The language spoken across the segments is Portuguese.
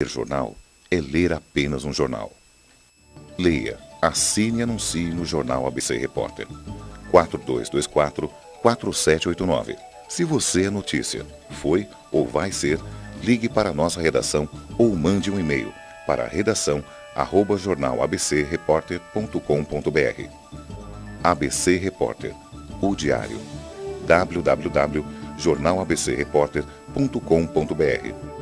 Ler jornal é ler apenas um jornal. Leia, assine e anuncie no Jornal ABC Repórter. 4224-4789. Se você é notícia, foi ou vai ser, ligue para a nossa redação ou mande um e-mail para redação@jornalabcreporter.com.br. ABC Repórter, o diário. www.jornalabcreporter.com.br.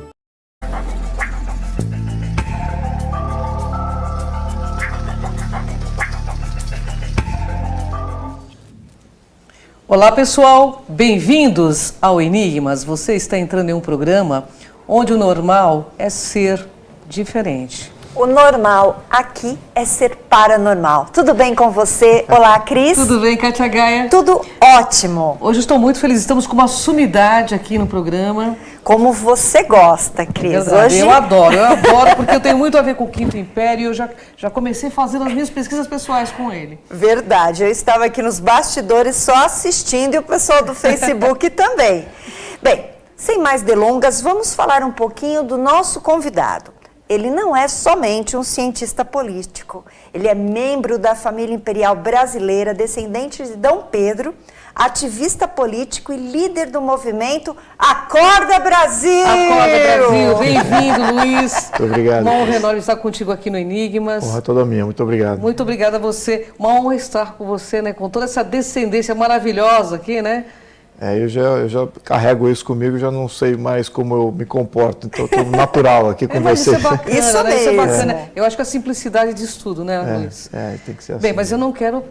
Olá pessoal, bem-vindos ao Enigmas. Você está entrando em um programa onde o normal é ser diferente. O normal aqui é ser paranormal. Tudo bem com você? Olá, Cris. Tudo bem, Kátia Gaia? Tudo ótimo. Hoje estou muito feliz, estamos com uma sumidade aqui no programa. Como você gosta, Cris. Verdade, hoje... eu adoro porque eu tenho muito a ver com o Quinto Império e eu já comecei fazendo as minhas pesquisas pessoais com ele. Verdade, eu estava aqui nos bastidores só assistindo e o pessoal do Facebook também. Bem, sem mais delongas, vamos falar um pouquinho do nosso convidado. Ele não é somente um cientista político, ele é membro da família imperial brasileira, descendente de Dom Pedro, ativista político e líder do movimento Acorda Brasil! Acorda Brasil! Bem-vindo, Luiz! Muito obrigado. Uma honra enorme estar contigo aqui no Enigmas. Honra toda minha, muito obrigado. Muito obrigada a você, uma honra estar com você, né? Com toda essa descendência maravilhosa aqui, né? Eu já carrego isso comigo, já não sei mais como eu me comporto, então estou natural aqui com mas você. Isso é bacana, isso né? Isso é mesmo. bacana. Eu acho que a simplicidade diz tudo, né, Luiz? Tem que ser assim. Bem, mas eu não quero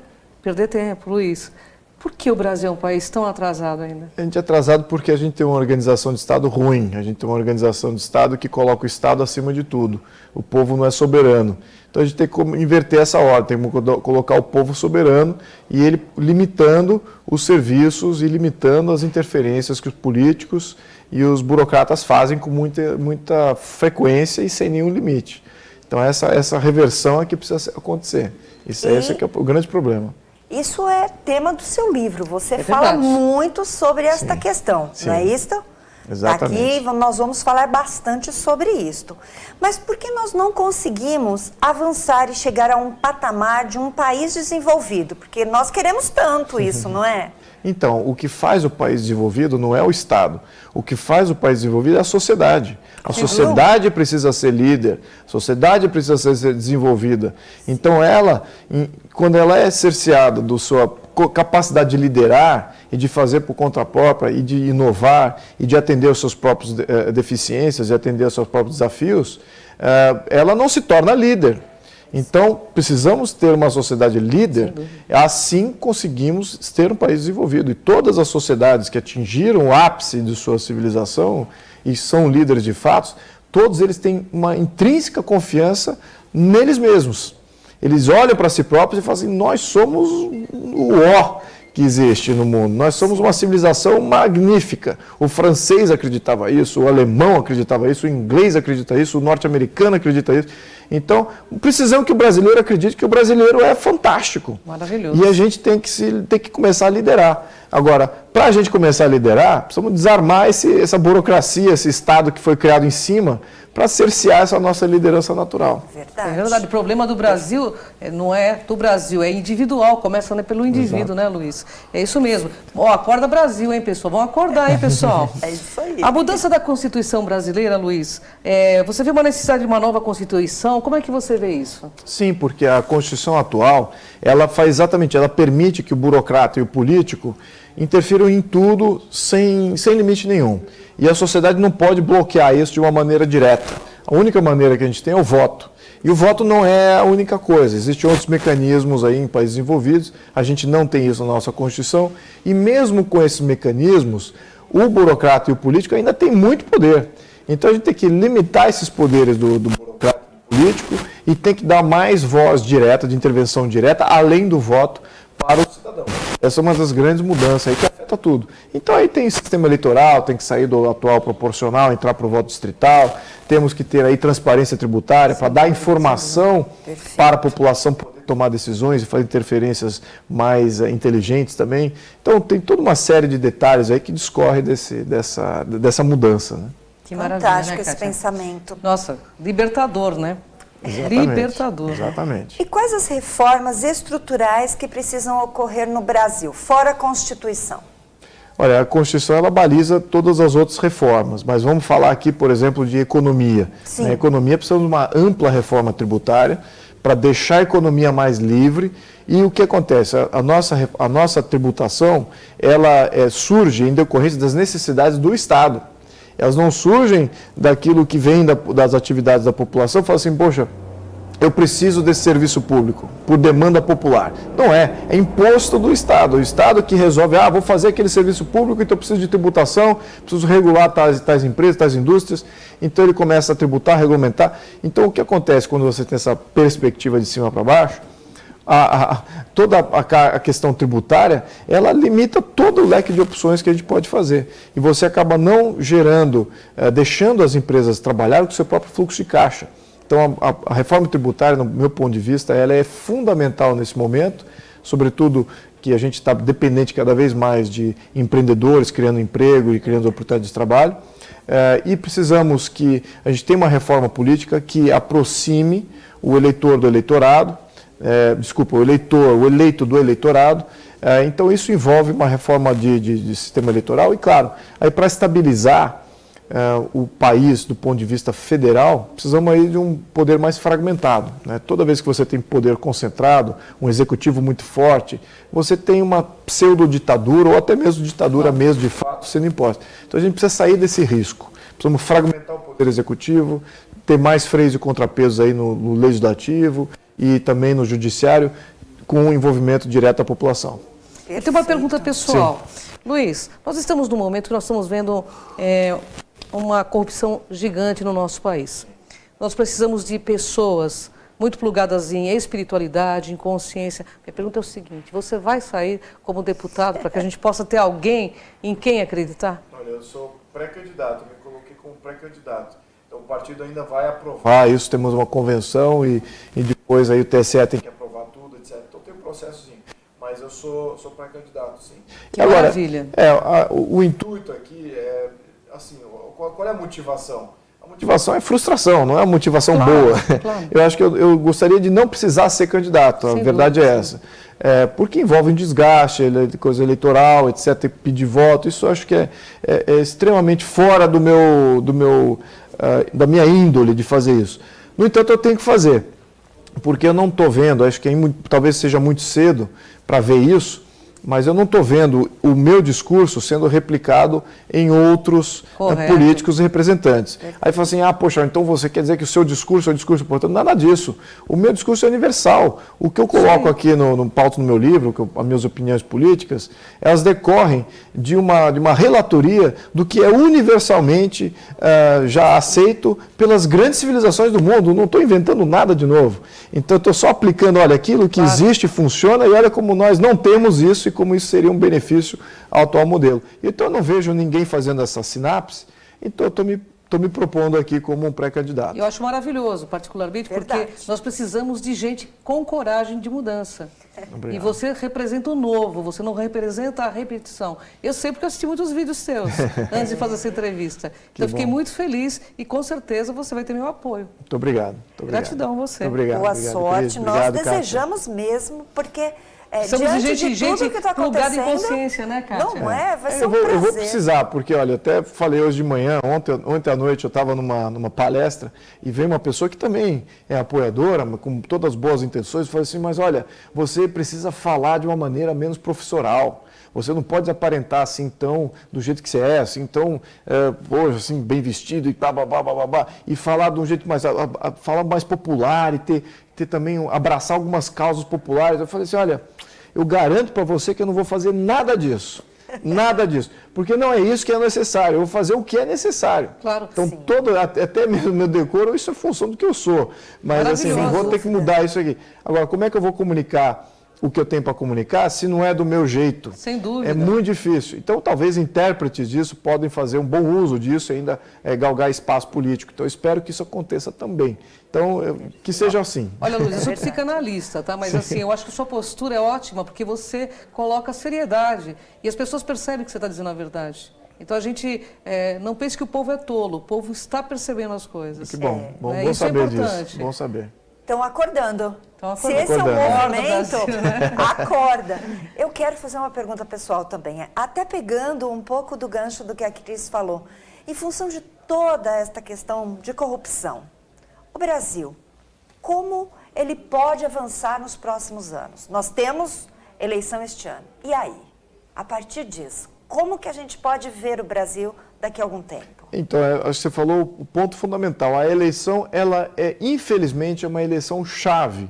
perder tempo, Luiz. Por que o Brasil é um país tão atrasado ainda? A gente é atrasado porque a gente tem uma organização de Estado ruim, a gente tem uma organização de Estado que coloca o Estado acima de tudo. O povo não é soberano. Então a gente tem que inverter essa ordem, tem que colocar o povo soberano e ele limitando os serviços e limitando as interferências que os políticos e os burocratas fazem com muita frequência e sem nenhum limite. Então essa reversão é que precisa acontecer. Esse é que é o grande problema. Isso é tema do seu livro, você fala verdade. muito sobre esta questão, sim. não é isso? Exatamente. Aqui nós vamos falar bastante sobre isto. Mas por que nós não conseguimos avançar e chegar a um patamar de um país desenvolvido? Porque nós queremos tanto isso, não é? Então, o que faz o país desenvolvido não é o Estado. O que faz o país desenvolvido é a sociedade. A sociedade precisa ser líder, a sociedade precisa ser desenvolvida. Então, quando ela é cerceada da sua capacidade de liderar e de fazer por conta própria e de inovar e de atender aos seus próprios deficiências e atender aos seus próprios desafios, ela não se torna líder. Então, precisamos ter uma sociedade líder, assim conseguimos ter um país desenvolvido. E todas as sociedades que atingiram o ápice de sua civilização e são líderes de fato, todos eles têm uma intrínseca confiança neles mesmos. Eles olham para si próprios e falam assim, nós somos o ó que existe no mundo. Nós somos uma civilização magnífica. O francês acreditava isso, o alemão acreditava isso, o inglês acredita isso, o norte-americano acredita isso. Então, precisamos que o brasileiro acredite que o brasileiro é fantástico. Maravilhoso. E a gente tem que começar a liderar. Agora, para a gente começar a liderar, precisamos desarmar essa burocracia, esse Estado que foi criado em cima, para cercear essa nossa liderança natural. Verdade. É verdade, o problema do Brasil não é do Brasil, é individual, começa pelo indivíduo, né, Luiz? É isso mesmo. Acorda Brasil, hein, pessoal? Vamos acordar, hein, pessoal? É isso aí. A mudança da Constituição brasileira, Luiz, você vê uma necessidade de uma nova Constituição? Como é que você vê isso? Sim, porque a Constituição atual, ela permite que o burocrata e o político interfiram em tudo sem limite nenhum. E a sociedade não pode bloquear isso de uma maneira direta. A única maneira que a gente tem é o voto. E o voto não é a única coisa. Existem outros mecanismos aí em países envolvidos. A gente não tem isso na nossa Constituição. E mesmo com esses mecanismos, o burocrata e o político ainda têm muito poder. Então a gente tem que limitar esses poderes do burocrata e do político e tem que dar mais voz direta, de intervenção direta, além do voto, para o cidadão. Essa é uma das grandes mudanças aí que afeta tudo. Então aí tem sistema eleitoral, tem que sair do atual proporcional, entrar para o voto distrital, temos que ter aí transparência tributária para dar informação para a população poder tomar decisões e fazer interferências mais inteligentes também. Então tem toda uma série de detalhes aí que discorre dessa mudança, né? Que maravilha, Fantástico né, esse Kátia? pensamento. Nossa, libertador, né? Exatamente. Libertador. Exatamente. E quais as reformas estruturais que precisam ocorrer no Brasil, fora a Constituição? Olha, a Constituição ela baliza todas as outras reformas, mas vamos falar aqui, por exemplo, de economia. Sim. Na economia precisamos de uma ampla reforma tributária para deixar a economia mais livre. E o que acontece? A nossa tributação ela surge em decorrência das necessidades do Estado. Elas não surgem daquilo que vem das atividades da população, fala assim, poxa, eu preciso desse serviço público, por demanda popular. Não é imposto do Estado. O Estado que resolve, vou fazer aquele serviço público, então eu preciso de tributação, preciso regular tais empresas, tais indústrias. Então ele começa a tributar, regulamentar. Então o que acontece quando você tem essa perspectiva de cima para baixo? Toda a questão tributária, ela limita todo o leque de opções que a gente pode fazer. E você acaba não gerando, deixando as empresas trabalharem com o seu próprio fluxo de caixa. Então, a reforma tributária, no meu ponto de vista, ela é fundamental nesse momento, sobretudo que a gente está dependente cada vez mais de empreendedores criando emprego e criando oportunidades de trabalho. E precisamos que a gente tenha uma reforma política que aproxime o eleitor do eleitorado, o eleito do eleitorado. Então, isso envolve uma reforma de sistema eleitoral e, claro, aí para estabilizar o país do ponto de vista federal, precisamos aí de um poder mais fragmentado, né? Toda vez que você tem poder concentrado, um executivo muito forte, você tem uma pseudo-ditadura ou até mesmo ditadura mesmo de fato sendo imposta. Então a gente precisa sair desse risco. Precisamos fragmentar o poder executivo, ter mais freios e contrapesos aí no legislativo e também no judiciário, com o envolvimento direto da população. Eu tenho uma pergunta pessoal. Sim. Luiz, nós estamos num momento que nós estamos vendo uma corrupção gigante no nosso país. Nós precisamos de pessoas muito plugadas em espiritualidade, em consciência. Minha pergunta é o seguinte, você vai sair como deputado para que a gente possa ter alguém em quem acreditar? Olha, eu sou pré-candidato, me coloquei como pré-candidato. Então o partido ainda vai aprovar isso, temos uma convenção e depois aí o TSE tem que aprovar tudo, etc. Então tem um processozinho. Mas eu sou pré-candidato, sim. Que maravilha. O intuito aqui é, assim, qual é a motivação? A motivação é frustração, não é uma motivação boa. Claro. Eu acho que eu gostaria de não precisar ser candidato, a verdade é essa. Porque envolve um desgaste, coisa eleitoral, etc., pedir voto, isso eu acho que é extremamente fora da minha índole de fazer isso. No entanto, eu tenho que fazer, porque eu não estou vendo, acho que talvez seja muito cedo para ver isso, mas eu não estou vendo o meu discurso sendo replicado em outros políticos e representantes. Aí fala assim, poxa, então você quer dizer que o seu discurso é um discurso importante? Nada disso. O meu discurso é universal. O que eu coloco aqui no pauta no meu livro, as minhas opiniões políticas, elas decorrem de uma relatoria do que é universalmente já aceito pelas grandes civilizações do mundo. Não estou inventando nada de novo. Então, eu estou só aplicando, olha, aquilo que existe, funciona, e olha como nós não temos isso e como isso seria um benefício ao atual modelo. Então, eu não vejo ninguém fazendo essa sinapse, então eu estou me propondo aqui como um pré-candidato. Eu acho maravilhoso, particularmente, porque nós precisamos de gente com coragem de mudança. Obrigado. E você representa o novo, você não representa a repetição. Eu sei porque eu assisti muitos vídeos seus antes de fazer essa entrevista. Então, eu fiquei muito feliz e, com certeza, você vai ter meu apoio. Muito obrigado. Gratidão a você. Obrigado. Boa sorte. Nós desejamos mesmo, porque... Precisamos de gente que tá plugada em consciência, né, Kátia? Não vai ser um prazer. Eu vou precisar, porque, olha, eu até falei hoje de manhã, ontem à noite eu estava numa palestra e veio uma pessoa que também é apoiadora, com todas as boas intenções, e falou assim, mas olha, você precisa falar de uma maneira menos professoral. Você não pode aparentar assim tão, do jeito que você é, assim tão, hoje, assim, bem vestido e e falar de um jeito mais, falar mais popular e ter também, abraçar algumas causas populares. Eu falei assim, olha, eu garanto para você que eu não vou fazer nada disso. Nada disso. Porque não é isso que é necessário. Eu vou fazer o que é necessário. Claro. Então, até mesmo meu decoro, isso é função do que eu sou. Mas assim, não vou ter que mudar isso aqui. Agora, como é que eu vou comunicar o que eu tenho para comunicar se não é do meu jeito? Sem dúvida. É muito difícil. Então, talvez intérpretes disso podem fazer um bom uso disso e ainda galgar espaço político. Então, eu espero que isso aconteça também. Então, que seja assim. Olha, Luiz, eu sou psicanalista, tá? Mas assim, eu acho que sua postura é ótima, porque você coloca seriedade. E as pessoas percebem que você está dizendo a verdade. Então a gente não pense que o povo é tolo, o povo está percebendo as coisas. Que bom, bom Isso é saber importante. disso, bom saber. Estão acordando. Estão Se acordando. esse é um Acordando. movimento, Acorda, Brasil, acorda. Eu quero fazer uma pergunta pessoal também, até pegando um pouco do gancho do que a Cris falou. Em função de toda esta questão de corrupção, o Brasil, como ele pode avançar nos próximos anos? Nós temos eleição este ano. E aí? A partir disso, como que a gente pode ver o Brasil daqui a algum tempo? Então, acho que você falou o ponto fundamental. A eleição, ela infelizmente, é uma eleição chave,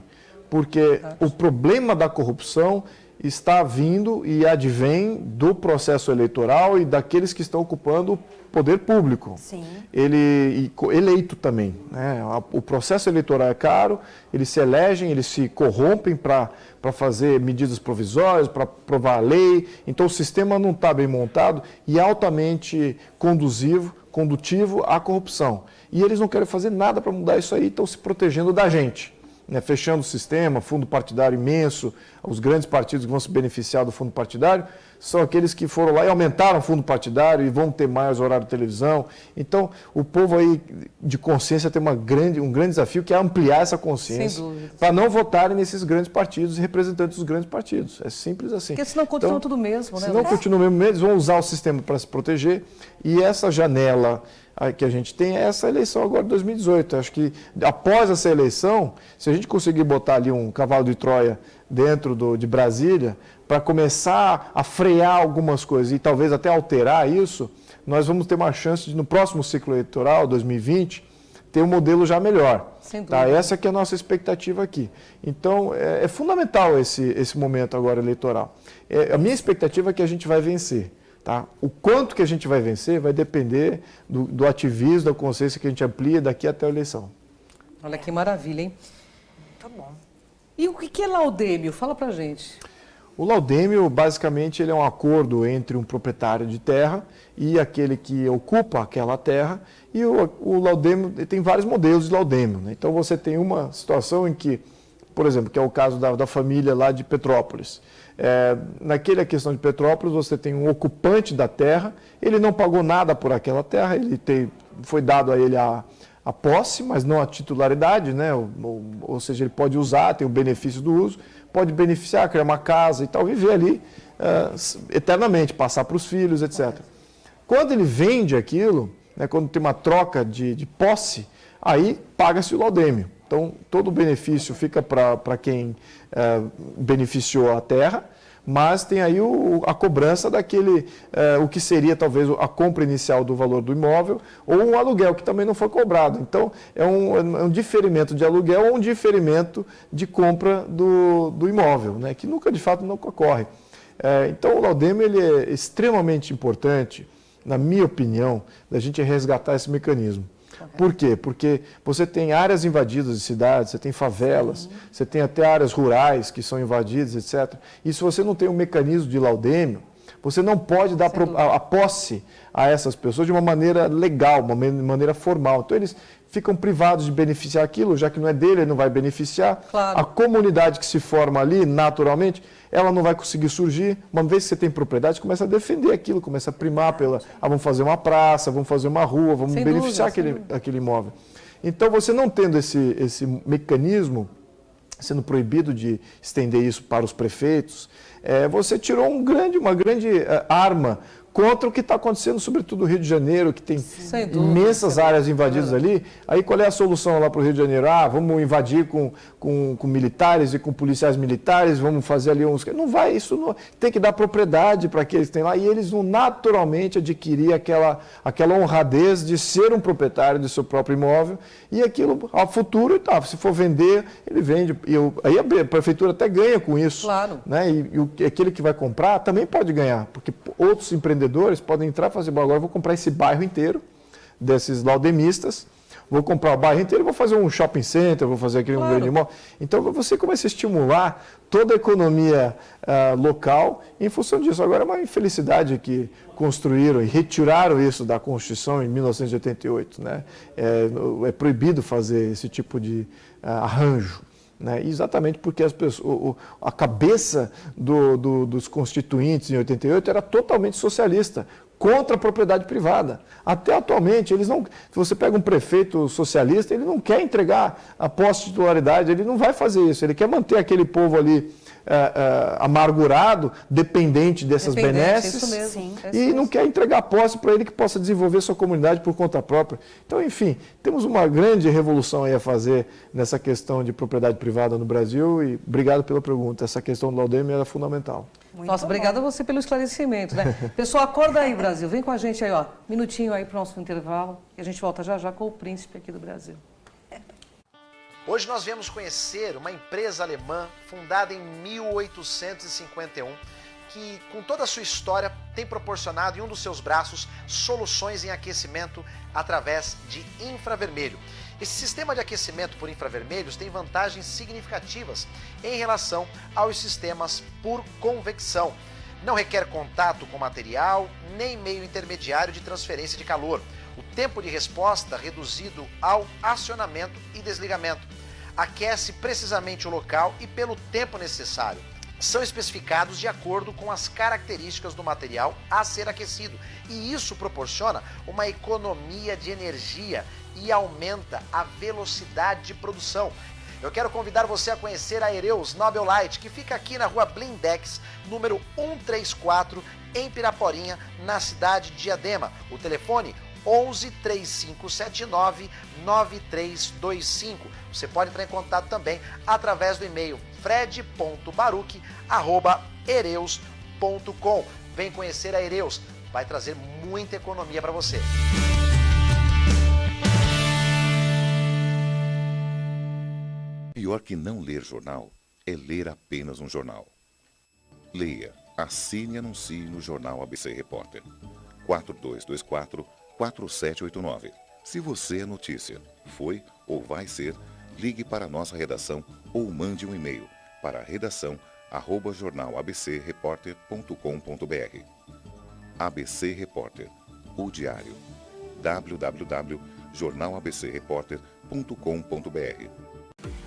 porque o problema da corrupção está vindo e advém do processo eleitoral e daqueles que estão ocupando o poder público. Sim. Eleito também, né? O processo eleitoral é caro, eles se elegem, eles se corrompem para fazer medidas provisórias, para aprovar a lei. Então o sistema não está bem montado e altamente condutivo à corrupção. E eles não querem fazer nada para mudar isso aí, estão se protegendo da gente, né? Fechando o sistema, fundo partidário imenso. Os grandes partidos que vão se beneficiar do fundo partidário são aqueles que foram lá e aumentaram o fundo partidário e vão ter mais horário de televisão. Então, o povo aí de consciência tem um grande desafio, que é ampliar essa consciência para não votarem nesses grandes partidos e representantes dos grandes partidos. É simples assim. Porque senão continua tudo mesmo, né? Senão continua mesmo, eles vão usar o sistema para se proteger. E essa janela que a gente tem é essa eleição agora de 2018. Acho que após essa eleição, se a gente conseguir botar ali um cavalo de Troia dentro de Brasília, para começar a frear algumas coisas e talvez até alterar isso, nós vamos ter uma chance de, no próximo ciclo eleitoral, 2020, ter um modelo já melhor. Sem dúvida. Tá? Essa que é a nossa expectativa aqui. Então, é fundamental esse momento agora eleitoral. A minha expectativa é que a gente vai vencer. Tá? O quanto que a gente vai vencer vai depender do ativismo, da consciência que a gente amplia daqui até a eleição. Olha que maravilha, hein? Tá bom. E o que é laudêmio? Fala pra gente. O laudêmio, basicamente, ele é um acordo entre um proprietário de terra e aquele que ocupa aquela terra. E o laudêmio, tem vários modelos de laudêmio, né? Então, você tem uma situação em que, por exemplo, que é o caso da família lá de Petrópolis. Naquela questão de Petrópolis, você tem um ocupante da terra, ele não pagou nada por aquela terra, foi dado a ele a posse, mas não a titularidade, né? Ou seja, ele pode usar, tem o benefício do uso, pode beneficiar, criar uma casa e tal, viver ali eternamente, passar para os filhos, etc. Quando ele vende aquilo, né, quando tem uma troca de posse, aí paga-se o laudêmio. Então, todo o benefício fica para quem beneficiou a terra, mas tem aí a cobrança daquele, o que seria talvez a compra inicial do valor do imóvel, ou um aluguel que também não foi cobrado. Então, é um diferimento de aluguel ou um diferimento de compra do imóvel, né, que nunca, de fato, não ocorre. Então, o laudêmio ele é extremamente importante, na minha opinião, da gente resgatar esse mecanismo. Por quê? Porque você tem áreas invadidas de cidades, você tem favelas, você tem até áreas rurais que são invadidas, etc. E se você não tem um mecanismo de laudêmio, você não pode dar a posse a essas pessoas de uma maneira legal, uma maneira formal. Então eles ficam privados de beneficiar aquilo, já que não é dele, ele não vai beneficiar. Claro. A comunidade que se forma ali, naturalmente, ela não vai conseguir surgir. Uma vez que você tem propriedade, começa a defender aquilo, começa a primar vamos fazer uma praça, vamos fazer uma rua, vamos beneficiar aquele imóvel. Então, você não tendo esse mecanismo, sendo proibido de estender isso para os prefeitos, você tirou uma grande arma contra o que está acontecendo, sobretudo no Rio de Janeiro, que tem imensas áreas invadidas ali. Aí qual é a solução lá para o Rio de Janeiro? Vamos invadir com militares e com policiais militares, vamos fazer ali uns... Não vai, isso não... Tem que dar propriedade para aqueles que têm lá, e eles vão naturalmente adquirir aquela honradez de ser um proprietário do seu próprio imóvel, e aquilo, ao futuro, se for vender, ele vende. Aí a prefeitura até ganha com isso. Claro. Né? E aquele que vai comprar também pode ganhar, porque outros empreendedores podem entrar e fazer, agora eu vou comprar esse bairro inteiro desses laudemistas, vou comprar o bairro inteiro, vou fazer um shopping center, vou fazer aquele um grande imóvel. Então você começa a estimular toda a economia local em função disso. Agora é uma infelicidade que construíram e retiraram isso da Constituição em 1988. Né? É proibido fazer esse tipo de arranjo. Né? Exatamente porque a cabeça dos constituintes em 88 era totalmente socialista, contra a propriedade privada. Até atualmente, eles não. Se você pega um prefeito socialista, ele não quer entregar a posse de titularidade, ele não vai fazer isso, ele quer manter aquele povo ali amargurado, dependente dessas benesses, isso mesmo, e não quer entregar posse para ele que possa desenvolver sua comunidade por conta própria. Então, enfim, temos uma grande revolução aí a fazer nessa questão de propriedade privada no Brasil e obrigado pela pergunta. Essa questão do Laudemir era fundamental. Nossa, obrigada a você pelo esclarecimento, né? Pessoal, acorda aí, Brasil. Vem com a gente aí, ó. Minutinho aí para o nosso intervalo e a gente volta já já com o príncipe aqui do Brasil. Hoje nós viemos conhecer uma empresa alemã fundada em 1851 que, com toda a sua história, tem proporcionado em um dos seus braços soluções em aquecimento através de infravermelho. Esse sistema de aquecimento por infravermelhos tem vantagens significativas em relação aos sistemas por convecção. Não requer contato com material, nem meio intermediário de transferência de calor. O tempo de resposta reduzido ao acionamento e desligamento. Aquece precisamente o local e pelo tempo necessário. São especificados de acordo com as características do material a ser aquecido. E isso proporciona uma economia de energia e aumenta a velocidade de produção. Eu quero convidar você a conhecer a Ereus Nobel Light, que fica aqui na rua Blindex, número 134, em Piraporinha, na cidade de Diadema. O telefone 11 3579 9325. Você pode entrar em contato também através do e-mail fred.baruch@ereus.com. Vem conhecer a Ereus, vai trazer muita economia para você. Pior que não ler jornal é ler apenas um jornal. Leia, assine e anuncie no Jornal ABC Repórter. 4224-4789. Se você é notícia, foi ou vai ser, ligue para a nossa redação ou mande um e-mail para redação@jornalabcreporter.com.br. ABC Repórter, o diário. www.jornalabcreporter.com.br.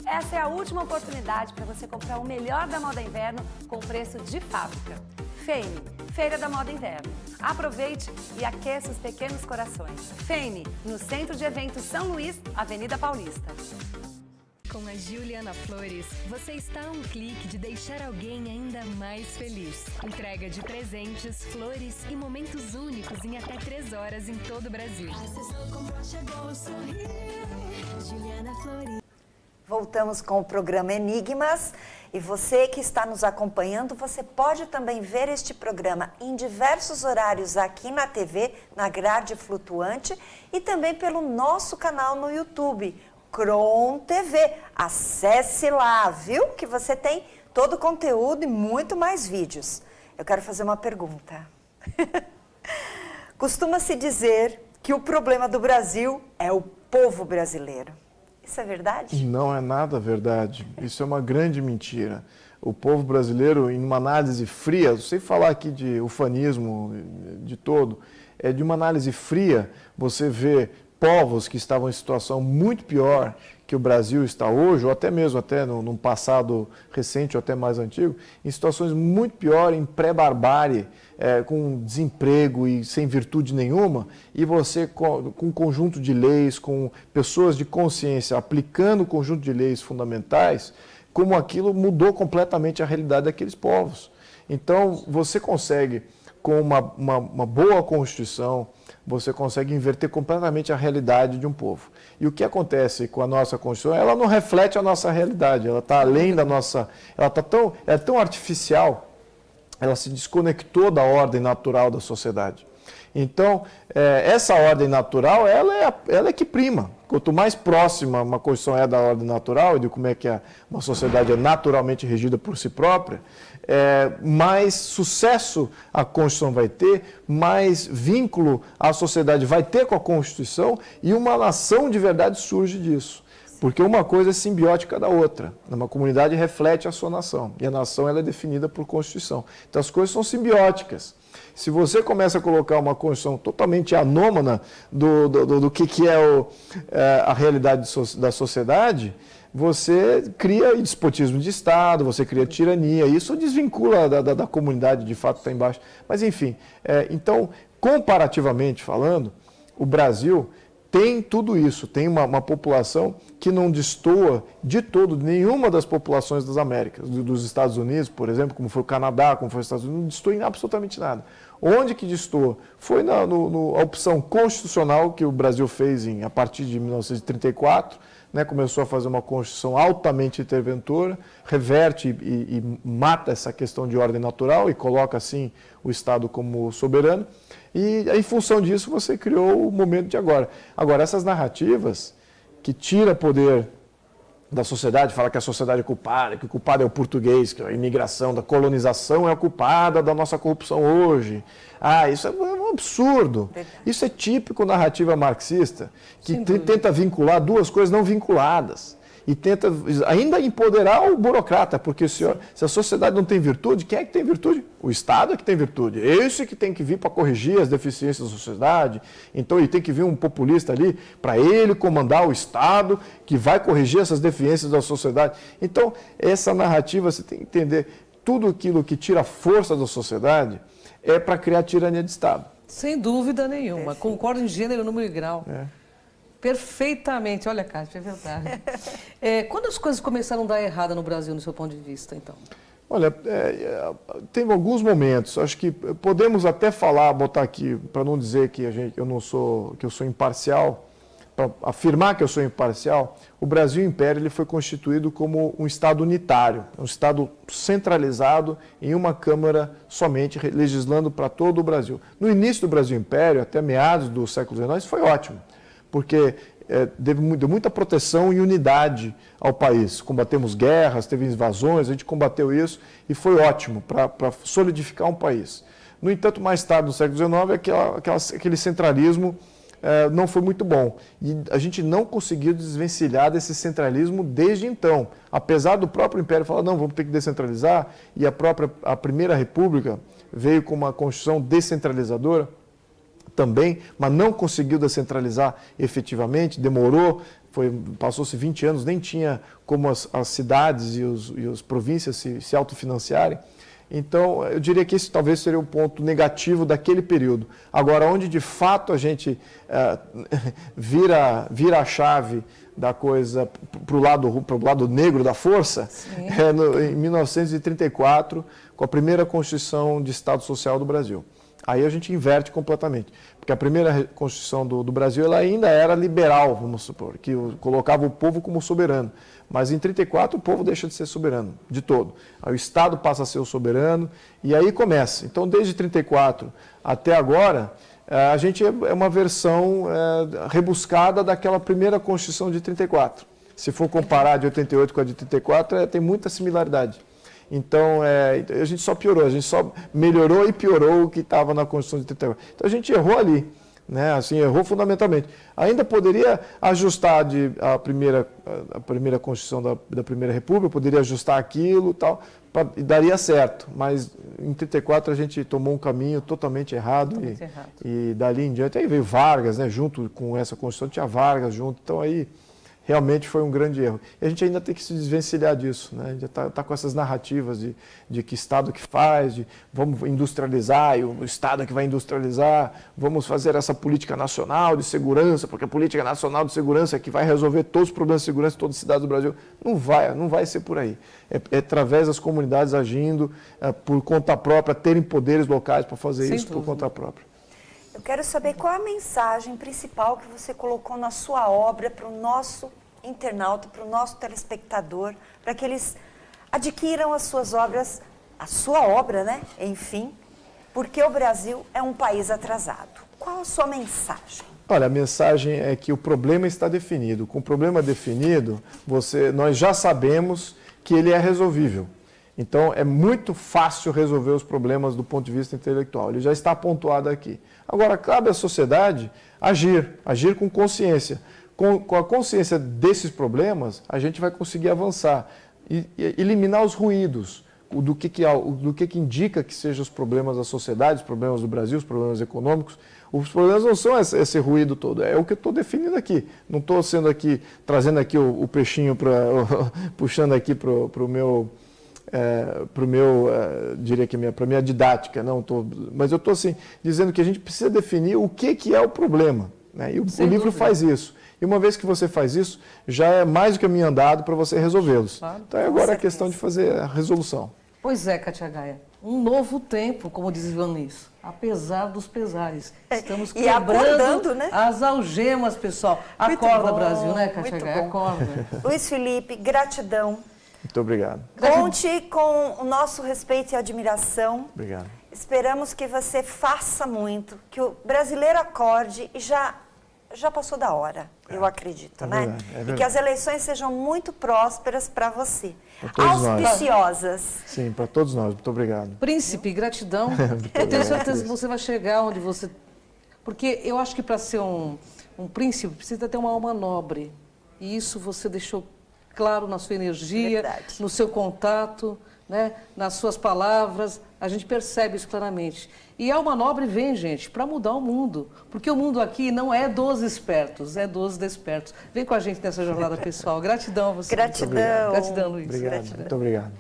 Essa é a última oportunidade para você comprar o melhor da moda inverno com preço de fábrica. Fame, Feira da Moda Inverno. Aproveite e aqueça os pequenos corações. Fame, no Centro de Eventos São Luís, Avenida Paulista. Com a Juliana Flores, você está a um clique de deixar alguém ainda mais feliz. Entrega de presentes, flores e momentos únicos em até 3 horas em todo o Brasil. Juliana Flores. Voltamos com o programa Enigmas e você que está nos acompanhando, você pode também ver este programa em diversos horários aqui na TV, na grade flutuante e também pelo nosso canal no YouTube, Cron TV. Acesse lá, viu? Que você tem todo o conteúdo e muito mais vídeos. Eu quero fazer uma pergunta. Costuma-se dizer que o problema do Brasil é o povo brasileiro. Isso é verdade? Não é nada verdade. Isso é uma grande mentira. O povo brasileiro, em uma análise fria, sem falar aqui de ufanismo de todo, de uma análise fria, você vê povos que estavam em situação muito pior que o Brasil está hoje, ou até mesmo num passado recente ou até mais antigo, em situações muito piores, em pré-barbárie, com desemprego e sem virtude nenhuma, e você com um conjunto de leis, com pessoas de consciência aplicando o conjunto de leis fundamentais, como aquilo mudou completamente a realidade daqueles povos. Então, você consegue, com uma boa Constituição, você consegue inverter completamente a realidade de um povo. E o que acontece com a nossa Constituição? Ela não reflete a nossa realidade, ela está além da nossa... Ela é tão artificial, ela se desconectou da ordem natural da sociedade. Então, essa ordem natural, ela é que prima. Quanto mais próxima uma Constituição é da ordem natural e de como é que uma sociedade é naturalmente regida por si própria, mais sucesso a Constituição vai ter, mais vínculo a sociedade vai ter com a Constituição e uma nação de verdade surge disso. Porque uma coisa é simbiótica da outra. Uma comunidade reflete a sua nação e a nação ela é definida por Constituição. Então as coisas são simbióticas. Se você começa a colocar uma Constituição totalmente anômala do que é a realidade da sociedade, você cria despotismo de Estado, você cria tirania, isso desvincula da comunidade de fato que está embaixo. Mas enfim, então, comparativamente falando, o Brasil tem tudo isso, tem uma população que não destoa de todo, de nenhuma das populações das Américas, dos Estados Unidos, por exemplo, como foi o Canadá, como foi os Estados Unidos, não destoa em absolutamente nada. Onde que destoa? Foi na opção constitucional que o Brasil fez a partir de 1934, né, começou a fazer uma Constituição altamente interventora, reverte e mata essa questão de ordem natural e coloca, assim, o Estado como soberano. E, em função disso, você criou o momento de agora. Agora, essas narrativas que tiram poder da sociedade, fala que a sociedade é culpada, que o culpado é o português, que a imigração, da colonização é a culpada da nossa corrupção hoje. Isso é um absurdo. Isso é típico narrativa marxista, que tenta vincular duas coisas não vinculadas. E tenta ainda empoderar o burocrata, porque se a sociedade não tem virtude, quem é que tem virtude? O Estado é que tem virtude. Esse que tem que vir para corrigir as deficiências da sociedade. Então, e tem que vir um populista ali para ele comandar o Estado, que vai corrigir essas deficiências da sociedade. Então, essa narrativa, você tem que entender, tudo aquilo que tira a força da sociedade é para criar tirania de Estado. Sem dúvida nenhuma. Concordo em gênero, número e grau. Perfeitamente. Olha, Kátia, é verdade. Quando as coisas começaram a dar errada no Brasil, no seu ponto de vista, então? Olha, tem alguns momentos. Acho que podemos até botar aqui, para não dizer que eu sou imparcial, para afirmar que eu sou imparcial, o Brasil Império ele foi constituído como um Estado unitário, um Estado centralizado em uma Câmara somente, legislando para todo o Brasil. No início do Brasil Império, até meados do século XIX, isso foi ótimo, porque deu muita proteção e unidade ao país. Combatemos guerras, teve invasões, a gente combateu isso e foi ótimo para solidificar um país. No entanto, mais tarde, no século XIX, aquele centralismo não foi muito bom. E a gente não conseguiu desvencilhar desse centralismo desde então. Apesar do próprio Império falar, não, vamos ter que descentralizar, e a Primeira República veio com uma Constituição descentralizadora, também, mas não conseguiu descentralizar efetivamente, demorou, passou-se 20 anos, nem tinha como as cidades e as províncias se autofinanciarem. Então, eu diria que esse talvez seria o ponto negativo daquele período. Agora, onde de fato a gente vira a chave da coisa para o lado negro da força, em 1934, com a primeira Constituição de Estado Social do Brasil. Aí a gente inverte completamente, porque a primeira Constituição do Brasil ela ainda era liberal, vamos supor, que colocava o povo como soberano. Mas em 34 o povo deixa de ser soberano, de todo. Aí o Estado passa a ser o soberano e aí começa. Então, desde 34 até agora, a gente é uma versão rebuscada daquela primeira Constituição de 34. Se for comparar de 88 com a de 34, tem muita similaridade. Então, a gente só piorou, a gente só melhorou e piorou o que estava na Constituição de 34. Então, a gente errou ali, né? Assim, errou fundamentalmente. Ainda poderia ajustar a primeira Constituição da Primeira República, poderia ajustar aquilo e daria certo. Mas, em 34, a gente tomou um caminho totalmente errado. E dali em diante, aí veio Vargas, né? Junto com essa Constituição, tinha Vargas junto. Então, aí realmente foi um grande erro. E a gente ainda tem que se desvencilhar disso, né? A gente está com essas narrativas de que Estado que faz, de vamos industrializar, e o Estado que vai industrializar, vamos fazer essa política nacional de segurança, porque a política nacional de segurança é que vai resolver todos os problemas de segurança de todas as cidades do Brasil. Não vai ser por aí. É através das comunidades agindo por conta própria, terem poderes locais para fazer isso por conta própria. Eu quero saber qual a mensagem principal que você colocou na sua obra para o nosso internauta, para o nosso telespectador, para que eles adquiram as suas obras, a sua obra, né? Enfim, porque o Brasil é um país atrasado. Qual a sua mensagem? Olha, a mensagem é que o problema está definido. Com o problema definido, nós já sabemos que ele é resolvível. Então, é muito fácil resolver os problemas do ponto de vista intelectual. Ele já está pontuado aqui. Agora, cabe à sociedade agir com consciência. Com a consciência desses problemas, a gente vai conseguir avançar e eliminar os ruídos do que indica que sejam os problemas da sociedade, os problemas do Brasil, os problemas econômicos. Os problemas não são esse ruído todo, é o que eu estou definindo aqui. Não estou trazendo aqui o peixinho, puxando aqui para o meu para o meu, diria que para minha didática, mas eu estou assim, dizendo que a gente precisa definir o que é o problema, né? E o livro faz isso. E uma vez que você faz isso, já é mais do caminho andado para você resolvê-los. Claro. Então agora é a questão de fazer a resolução. Pois é, Kátia Gaia. Um novo tempo, como diz Ivanis, apesar dos pesares. Estamos E acordando, quebrando, né? as algemas, pessoal. Muito Acorda, bom, Brasil, né, Kátia muito Gaia? bom. Acorda. Luiz Felipe, gratidão. Muito obrigado. Conte com o nosso respeito e admiração. Obrigado. Esperamos que você faça muito, que o brasileiro acorde e já passou da hora, eu acredito, né? verdade, é E verdade. que as eleições sejam muito prósperas para você. Pra todos nós. Auspiciosas. Sim, para todos nós. Muito obrigado. Príncipe, gratidão. Eu tenho certeza que você vai chegar onde você... Porque eu acho que para ser um príncipe precisa ter uma alma nobre. E isso você deixou claro na sua energia, Verdade. no seu contato, né? Nas suas palavras. A gente percebe isso claramente. E alma nobre vem, gente, para mudar o mundo. Porque o mundo aqui não é dos espertos, é dos despertos. Vem com a gente nessa jornada pessoal. Gratidão a você. Gratidão. Gratidão, Luiz. Obrigado. Gratidão. Muito obrigado.